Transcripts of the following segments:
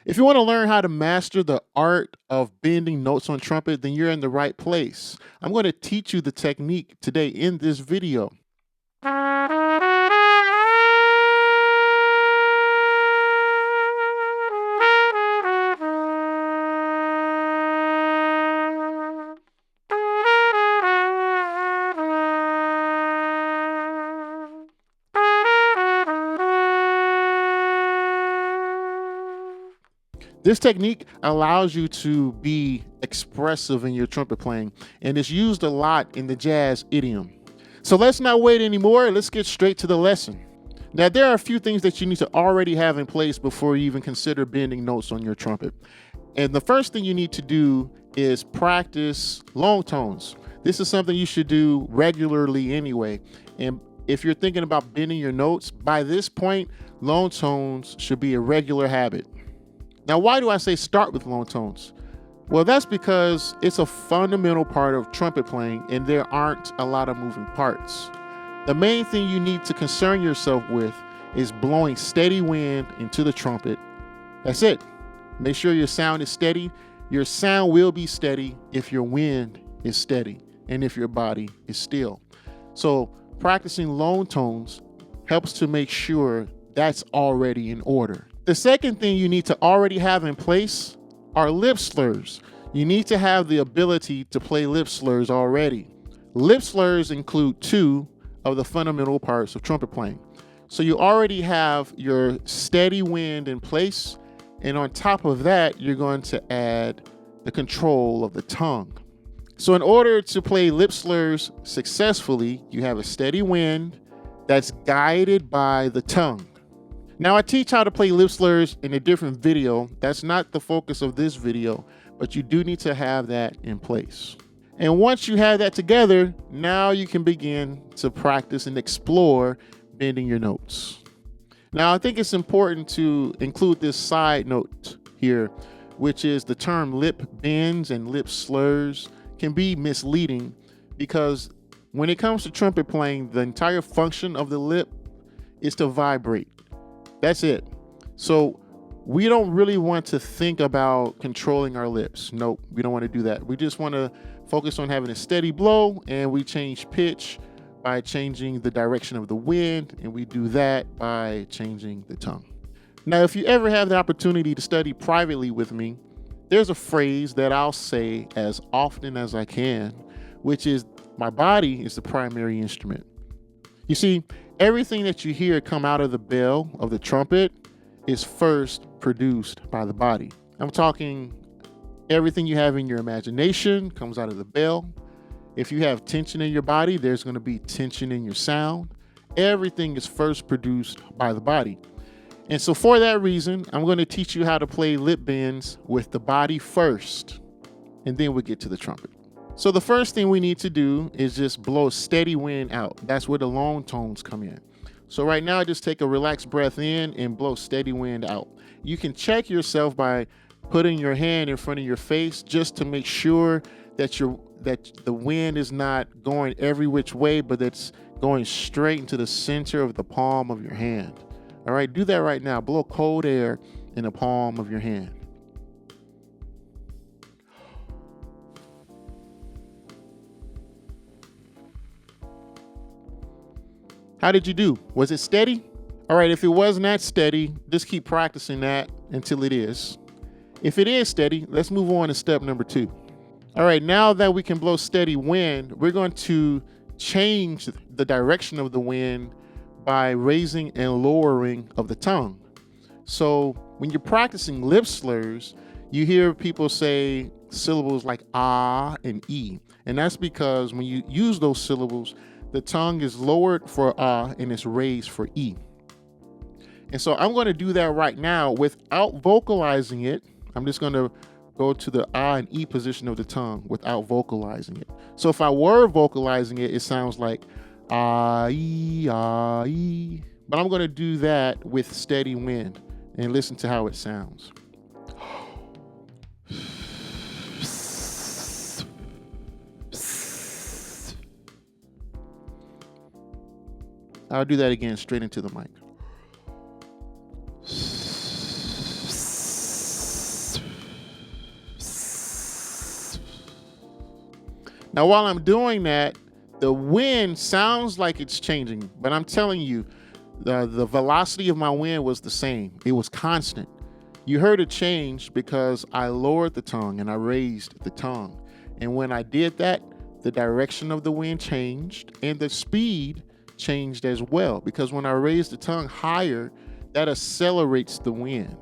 If you want to learn how to master the art of bending notes on trumpet, then you're in the right place. I'm going to teach you the technique today in this video. This technique allows you to be expressive in your trumpet playing, and it's used a lot in the jazz idiom. So let's not wait anymore. Let's get straight to the lesson. Now, there are a few things that you need to already have in place before you even consider bending notes on your trumpet. And the first thing you need to do is practice long tones. This is something you should do regularly anyway. And if you're thinking about bending your notes, by this point, long tones should be a regular habit. Now, why do I say start with long tones? Well, that's because it's a fundamental part of trumpet playing and there aren't a lot of moving parts. The main thing you need to concern yourself with is blowing steady wind into the trumpet. That's it. Make sure your sound is steady. Your sound will be steady if your wind is steady and if your body is still. So practicing long tones helps to make sure that's already in order. The second thing you need to already have in place are lip slurs. You need to have the ability to play lip slurs already. Lip slurs include two of the fundamental parts of trumpet playing. So you already have your steady wind in place, and on top of that, you're going to add the control of the tongue. So in order to play lip slurs successfully, you have a steady wind that's guided by the tongue. Now, I teach how to play lip slurs in a different video. That's not the focus of this video, but you do need to have that in place. And once you have that together, now you can begin to practice and explore bending your notes. Now, I think it's important to include this side note here, which is the term lip bends and lip slurs can be misleading because when it comes to trumpet playing, the entire function of the lip is to vibrate. That's it. So we don't really want to think about controlling our lips. Nope, we don't want to do that. We just want to focus on having a steady blow, and we change pitch by changing the direction of the wind, and we do that by changing the tongue. Now, if you ever have the opportunity to study privately with me, there's a phrase that I'll say as often as I can, which is my body is the primary instrument. You see, everything that you hear come out of the bell of the trumpet is first produced by the body. I'm talking everything you have in your imagination comes out of the bell. If you have tension in your body, there's going to be tension in your sound. Everything is first produced by the body. And so for that reason, I'm going to teach you how to play lip bends with the body first, and then we'll get to the trumpet. So the first thing we need to do is just blow steady wind out. That's where the long tones come in. So right now, just take a relaxed breath in and blow steady wind out. You can check yourself by putting your hand in front of your face just to make sure that the wind is not going every which way, but it's going straight into the center of the palm of your hand. All right, do that right now. Blow cold air in the palm of your hand. How did you do? Was it steady? All right, if it was not steady, just keep practicing that until it is. If it is steady, let's move on to step number 2. All right, now that we can blow steady wind, we're going to change the direction of the wind by raising and lowering of the tongue. So when you're practicing lip slurs, you hear people say syllables like ah and e. And that's because when you use those syllables, the tongue is lowered for ah and it's raised for e. And so I'm going to do that right now without vocalizing it. I'm just going to go to the ah and e position of the tongue without vocalizing it. So if I were vocalizing it, it sounds like ah, e, ah, e. But I'm going to do that with steady wind and listen to how it sounds. I'll do that again straight into the mic. Now, while I'm doing that, the wind sounds like it's changing, but I'm telling you, the velocity of my wind was the same. It was constant. You heard it change because I lowered the tongue and I raised the tongue. And when I did that, the direction of the wind changed and the speed changed as well, because when I raise the tongue higher, that accelerates the wind.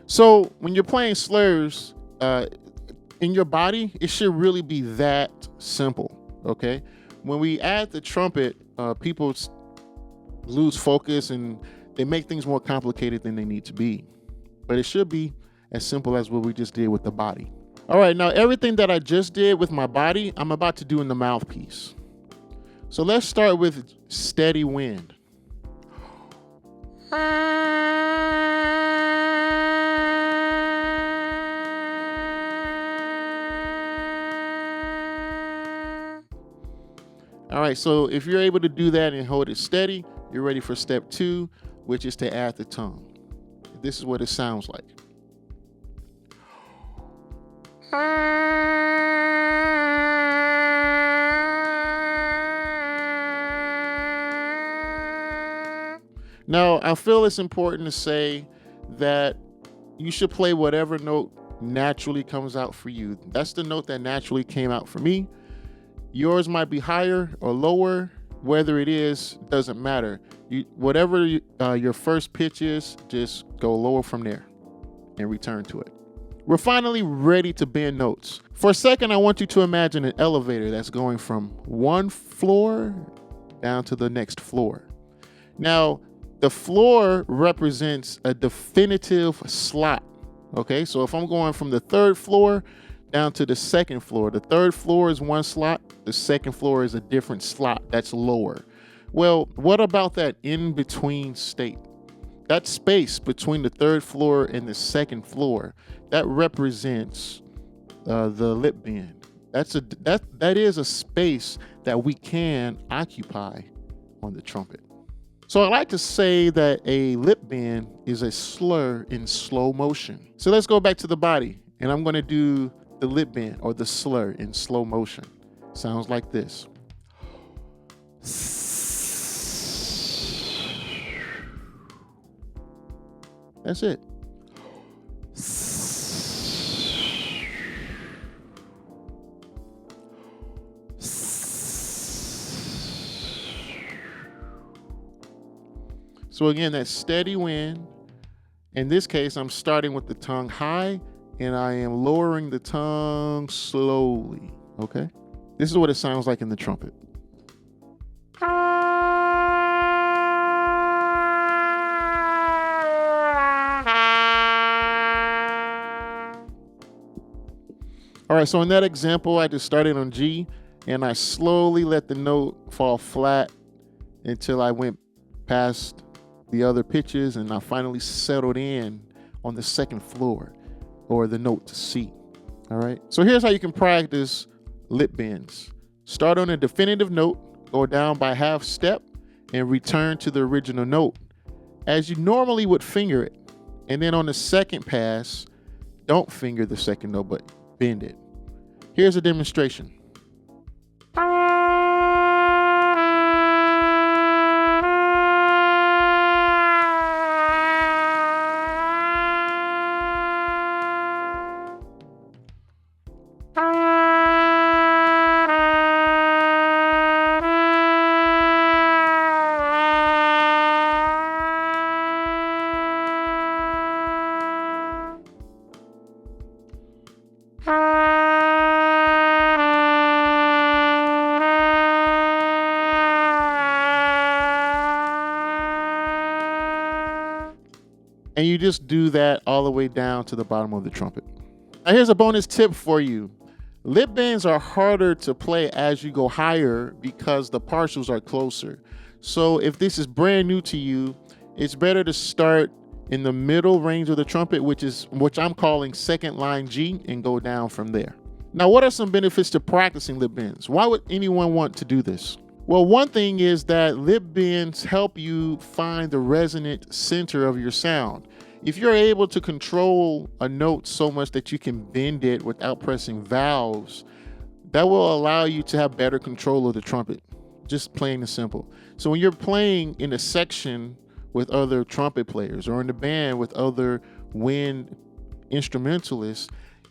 So when you're playing slurs in your body, it should really be that simple, okay? When we add the trumpet, people lose focus and they make things more complicated than they need to be. But it should be as simple as what we just did with the body. All right, now everything that I just did with my body, I'm about to do in the mouthpiece. So let's start with steady wind. All right, so if you're able to do that and hold it steady, you're ready for step 2, which is to add the tongue. This is what it sounds like. Now, I feel it's important to say that you should play whatever note naturally comes out for you. That's the note that naturally came out for me. Yours might be higher or lower. Whether it is, doesn't matter. Whatever your first pitch is, just go lower from there and return to it. We're finally ready to bend notes. For a second, I want you to imagine an elevator that's going from one floor down to the next floor. Now, the floor represents a definitive slot. Okay, so if I'm going from the 3rd floor down to the 2nd floor, the 3rd floor is one slot, the 2nd floor is a different slot that's lower. Well, what about that in-between state? That space between the 3rd floor and the 2nd floor, that represents the lip bend. That is a space that we can occupy on the trumpet. So I like to say that a lip bend is a slur in slow motion. So let's go back to the body, and I'm going to do the lip bend or the slur in slow motion. Sounds like this. That's it. So again, that steady wind. In this case, I'm starting with the tongue high and I am lowering the tongue slowly, okay? This is what it sounds like in the trumpet. All right, so in that example, I just started on G and I slowly let the note fall flat until I went past the other pitches and I finally settled in on the 2nd floor or the note to C. All right, so here's how you can practice lip bends. Start on a definitive note, go down by half step and return to the original note as you normally would finger it. And then on the 2nd pass, don't finger the 2nd note, but bend it. Here's a demonstration. And you just do that all the way down to the bottom of the trumpet. Now here's a bonus tip for you. Lip bends are harder to play as you go higher because the partials are closer. So if this is brand new to you, it's better to start in the middle range of the trumpet, which I'm calling 2nd line G, and go down from there. Now, what are some benefits to practicing lip bends? Why would anyone want to do this? Well, one thing is that lip bends help you find the resonant center of your sound. If you're able to control a note so much that you can bend it without pressing valves, That will allow you to have better control of the trumpet, just plain and simple. So when you're playing in a section with other trumpet players or in the band with other wind instrumentalists,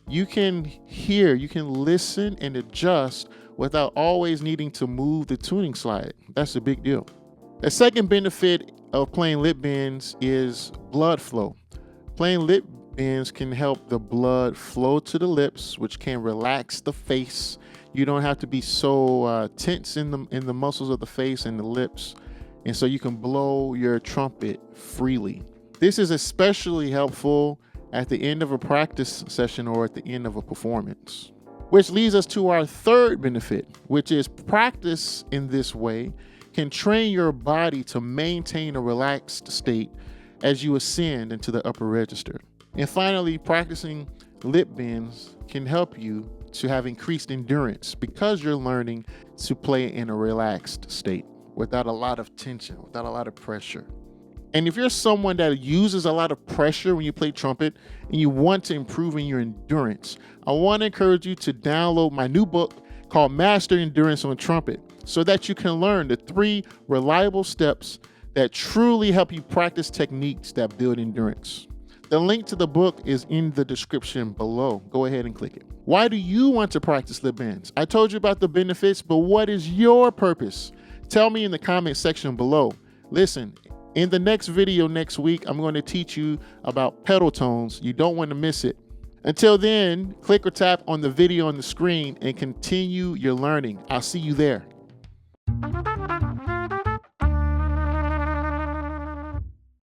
you can hear, you can listen and adjust without always needing to move the tuning slide. That's a big deal. The second benefit of playing lip bends is blood flow. Playing lip bends can help the blood flow to the lips, which can relax the face. You don't have to be so tense in the muscles of the face and the lips, and so you can blow your trumpet freely. This is especially helpful at the end of a practice session or at the end of a performance. Which leads us to our third benefit, which is practice in this way can train your body to maintain a relaxed state as you ascend into the upper register. And finally, practicing lip bends can help you to have increased endurance because you're learning to play in a relaxed state without a lot of tension, without a lot of pressure. And if you're someone that uses a lot of pressure when you play trumpet and you want to improve in your endurance, I want to encourage you to download my new book called Master Endurance on Trumpet so that you can learn the 3 reliable steps that truly help you practice techniques that build endurance. The link to the book is in the description below. Go ahead and click it. Why do you want to practice lip bends? I told you about the benefits, but what is your purpose? Tell me in the comment section below. Listen, in the next video next week, I'm going to teach you about pedal tones. You don't want to miss it. Until then, click or tap on the video on the screen and continue your learning. I'll see you there.